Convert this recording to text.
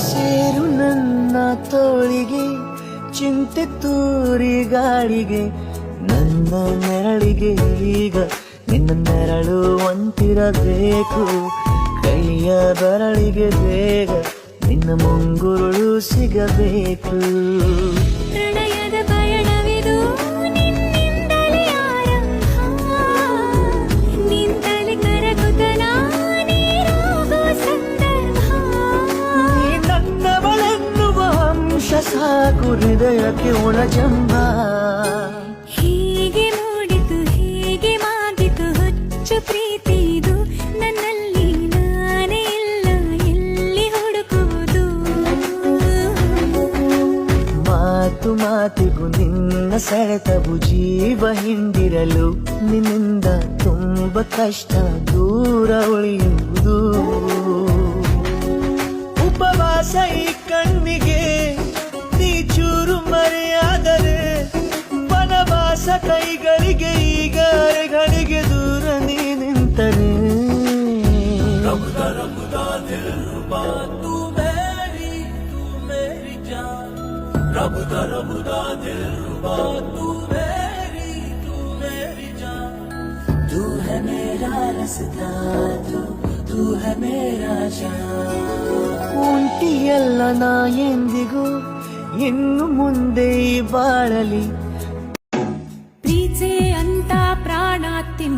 ಸೇರು ನನ್ನ ತೋಳಿಗೆ ಚಿಂತೆ ತೂರಿ ಗಾಳಿಗೆ ನನ್ನ ನೆರಳಿಗೆ ಈಗ ನಿನ್ನ ನೆರಳು ಒಂತಿರಬೇಕು ಕೈಯ ಬೆರಳಿಗೆ ಬೇಗ ನಿನ್ನ ಮುಂಗುರುಳು ಸಿಗಬೇಕು ಪ್ರಣಯದ ಪಯಣವಿದು ನಿನ್ನಿಂದಲೇ ಆರಂಭ ನಿಂತಲೇ ಕರಗುತ್ತ ನಾನೇರಾಗೋ ಸಂದರ್ಭ ನೀ ನನ್ನವಳೆನ್ನುವ ಅಂಶ ಸಾಕು ಹೃದಯಕ್ಕೆ ಒಳಜಂಬ ಹೀಗೆ ಮೂಡಿತು ಹೀಗೆ ಮಾಗಿತು ಹುಚ್ಚು ಪ್ರೀತಿ ಇದು ನನ್ನಲ್ಲಿ ನಾನೇ ಇಲ್ಲ ಎಲ್ಲಿ ಹುಡುಕುವುದು ಮಾತು ಮಾತಿಗೂ ನಿನ್ನ ಸೆಳೆತವು ಜೀವ ಹಿಂದಿರಲು ನಿನ್ನಿಂದ ತುಂಬ ಕಷ್ಟ ದೂರ ಉಳಿಯುವುದು ಉಪವಾಸ ಈ ಕಣ್ಣಿಗೆ ನೀ ಚೂರು ಮರೆಯಾದರೆ ವನವಾಸ ಕೈಗಳಿಗೆ ಈಗ ಅರೆಗಳಿಗೆ ದೂರ ನೀ ನಿಂತರೆ तू है मेरा रास्ता तू है मेरा जान ಉಂಟಿಯಲ್ಲ ನಾ ಎಂದಿಗೂ ಇನ್ನು ಮುಂದೆ ಈ ಬಾಳಲಿ ಪ್ರೀತಿ ಅಂತ ಪ್ರಾಣ ತಿನ್ನ